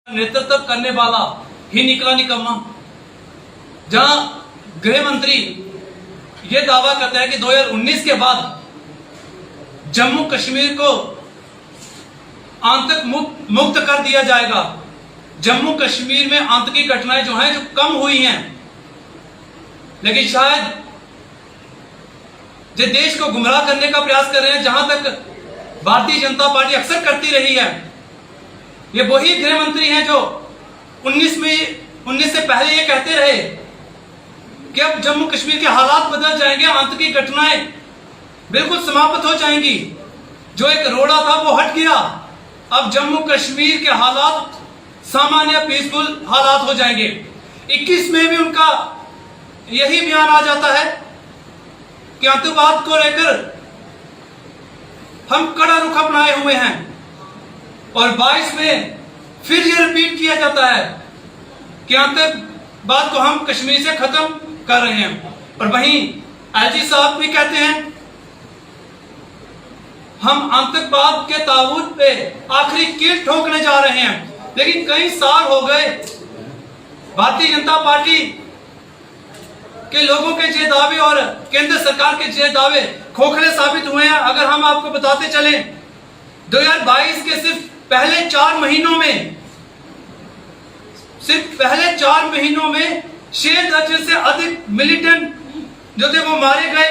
नेतृत्व करने वाला ही निकला निकम्मा। जहां गृह मंत्री ये दावा करता है कि 2019 के बाद जम्मू कश्मीर को आतंक मुक्त कर दिया जाएगा। जम्मू कश्मीर में आतंकी घटनाएं जो हैं जो कम हुई हैं, लेकिन शायद जो देश को गुमराह करने का प्रयास कर रहे हैं, जहां तक भारतीय जनता पार्टी अक्सर करती रही है। ये वही गृह मंत्री हैं जो 19 से पहले ये कहते रहे कि अब जम्मू कश्मीर के हालात बदल जाएंगे, आतंकी घटनाएं बिल्कुल समाप्त हो जाएंगी, जो एक रोड़ा था वो हट गया, अब जम्मू कश्मीर के हालात सामान्य पीसफुल हालात हो जाएंगे। 21 में भी उनका यही बयान आ जाता है कि आतंकवाद को लेकर हम कड़ा रुख अपनाए हुए हैं, और 22 में फिर यह रिपीट किया जाता है कि आतंकवाद को हम कश्मीर से खत्म कर रहे हैं। और वहीं एलजी साहब भी कहते हैं हम आतंकवाद के ताबूत पे आखिरी कील ठोकने जा रहे हैं। लेकिन कई साल हो गए भारतीय जनता पार्टी के लोगों के ये दावे और केंद्र सरकार के ये दावे खोखले साबित हुए हैं। अगर हम आपको बताते चले 2022 के सिर्फ पहले 4 महीनों में 6 दर्जन से अधिक मिलिटेंट जो थे वो मारे गए।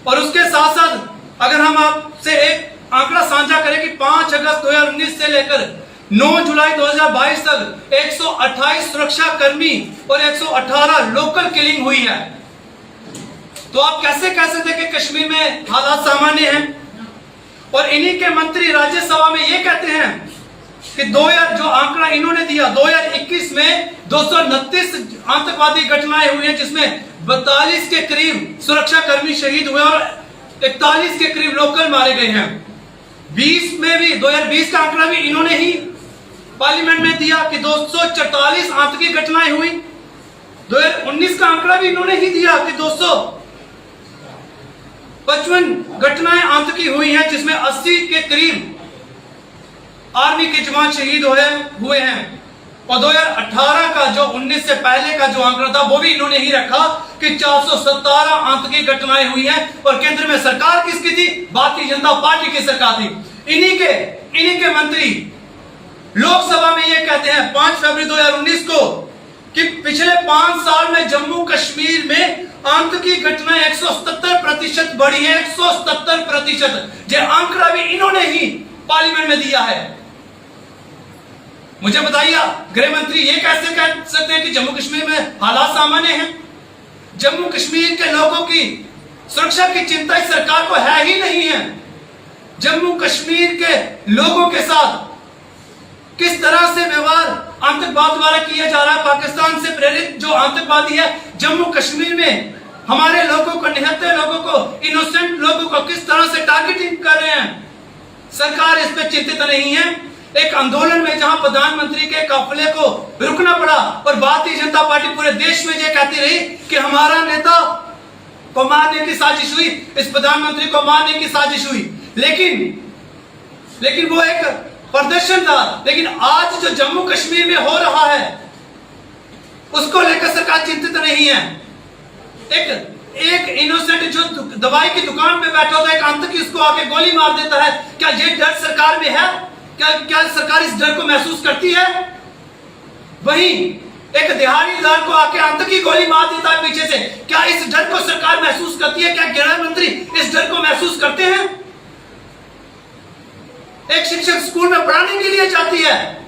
और उसके साथ साथ अगर हम आपसे एक आंकड़ा साझा करें कि 5 अगस्त 2019 से लेकर 9 जुलाई 2022 तक 128 सुरक्षा कर्मी और 118 लोकल किलिंग हुई है, तो आप कैसे कह सकते हैं कि कश्मीर में हालात सामान्य हैं? और इन्हीं के मंत्री राज्यसभा में ये कहते हैं कि जो आंकड़ा इन्होंने दिया 2021 में 229 आतंकवादी घटनाएं हुई हैं, जिसमें 42 के करीब सुरक्षा कर्मी शहीद हुए और 41 के करीब लोकल मारे गए हैं। 20 में भी 2020 का आंकड़ा भी इन्होंने ही पार्लियामेंट में दिया कि 244 आतंकी घटनाएं हुई। 2019 का आंकड़ा भी इन्होंने ही दिया कि 255 घटनाएं आतंकी हुई हैं, जिसमें 80 के करीब आर्मी के जवान शहीद हुए हैं। और 2018 का जो 19 से पहले का जो आंकड़ा था वो भी इन्होंने ही रखा कि 417 आतंकी घटनाएं हुई हैं। और केंद्र में सरकार किसकी थी? भारतीय जनता पार्टी की सरकार थी। इन्हीं के मंत्री लोकसभा में ये कहते हैं 5 फरवरी 2019 को कि पिछले 5 साल में जम्मू कश्मीर में आतंकी घटनाएं 177% बढ़ी है। 177%। ये आंकड़ा भी इन्होंने ही पार्लियामेंट में दिया है। मुझे बताइए, गृह मंत्री ये कैसे कह सकते हैं कि जम्मू कश्मीर में हालात सामान्य हैं? जम्मू कश्मीर के लोगों की सुरक्षा की चिंता इस सरकार को है ही नहीं है। जम्मू कश्मीर के लोगों के साथ किस तरह से व्यवहार आतंकवाद द्वारा किया जा रहा है, पाकिस्तान से प्रेरित जो आतंकवादी है जम्मू कश्मीर में हमारे लोगों को, निहत्थे लोगों को, इनोसेंट लोगों को किस तरह से टारगेटिंग कर रहे हैं, सरकार इस पर चिंतित नहीं है। एक आंदोलन में जहां प्रधानमंत्री के काफिले को रुकना पड़ा और भारतीय जनता पार्टी पूरे देश में ये कहती रही कि हमारा नेता को मारने की साजिश हुई, इस प्रधानमंत्री को मारने की साजिश हुई, लेकिन वो एक प्रदर्शन था। लेकिन आज जो जम्मू कश्मीर में हो रहा है उसको लेकर सरकार चिंतित नहीं है। एक इनोसेंट जो दवाई की दुकान पे बैठा होता है, एक आतंकी उसको आके गोली मार देता है। क्या ये डर सरकार में है? क्या सरकार इस डर को महसूस करती है? वहीं एक दिहाड़ीदार को आके आतंकी गोली मार देता है पीछे से, क्या इस डर को सरकार महसूस करती है? क्या गृह मंत्री इस डर को महसूस करते हैं? एक शिक्षक स्कूल में पढ़ाने के लिए जाती है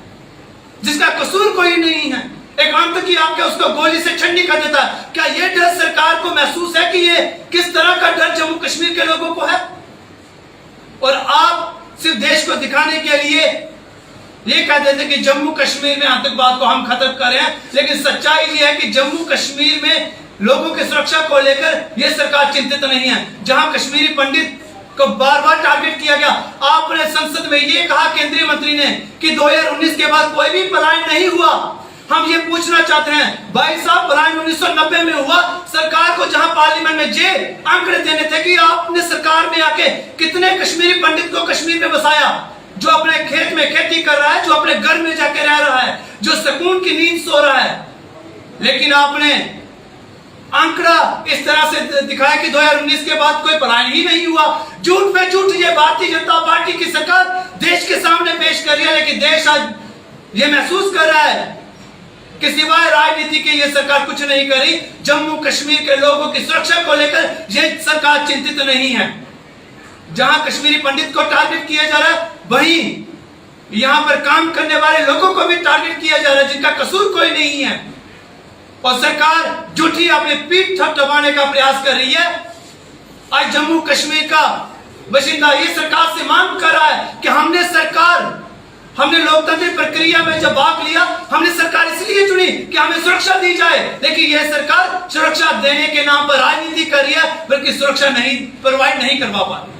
जिसका कसूर कोई नहीं है, एक आतंकी आके उसको गोली से छन्नी कर देता है। क्या ये डर सरकार को महसूस है कि ये किस तरह का डर जम्मू कश्मीर के लोगों को है? और आप सिर्फ देश को दिखाने के लिए ये कहते थे कि जम्मू कश्मीर में आतंकवाद को हम खत्म कर रहे हैं, लेकिन सच्चाई ये है कि जम्मू कश्मीर में लोगों की सुरक्षा को लेकर यह सरकार चिंतित नहीं है। जहां कश्मीरी पंडित को बार बार टारगेट किया गया, आपने संसद में ये कहा केंद्रीय मंत्री ने कि 2019 के बाद कोई भी पलायन नहीं हुआ। हम ये पूछना चाहते हैं भाई साहब, पलायन 1990 में हुआ। सरकार को जहां पार्लियामेंट में जे आंकड़े देने थे कि आपने सरकार में आके कितने कश्मीरी पंडित को कश्मीर में बसाया, जो अपने खेत में खेती कर रहा है, जो अपने घर में जाकर रह रहा है, जो सुकून की नींद सो रहा है। लेकिन आपने आंकड़ा इस तरह से दिखाया कि 2019 के बाद कोई पलायन ही नहीं हुआ। झूठ पे झूठ ये भारतीय जनता पार्टी की सरकार देश के सामने पेश कर रही है, लेकिन देश आज ये महसूस कर रहा है कि सिवाय राजनीति के ये सरकार कुछ नहीं करी। जम्मू कश्मीर के लोगों की सुरक्षा को लेकर ये सरकार चिंतित नहीं है। जहां कश्मीरी पंडित को टारगेट किया जा रहा है, वहीं यहां पर काम करने वाले लोगों को भी टारगेट किया जा रहा है, जिनका कसूर कोई नहीं है। और सरकार झूठी अपनी पीठ थपथपाने का प्रयास कर रही है। आज जम्मू कश्मीर का बाशिंदा ये सरकार से मांग कर रहा है कि हमने लोकतांत्रिक प्रक्रिया में जब भाग लिया, हमने सरकार इसलिए चुनी कि हमें सुरक्षा दी जाए। लेकिन यह सरकार सुरक्षा देने के नाम पर राजनीति कर रही है, बल्कि सुरक्षा नहीं प्रोवाइड नहीं करवा पा रही।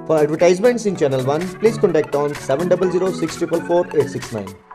For advertisements in Channel 1, please contact on 7006444869.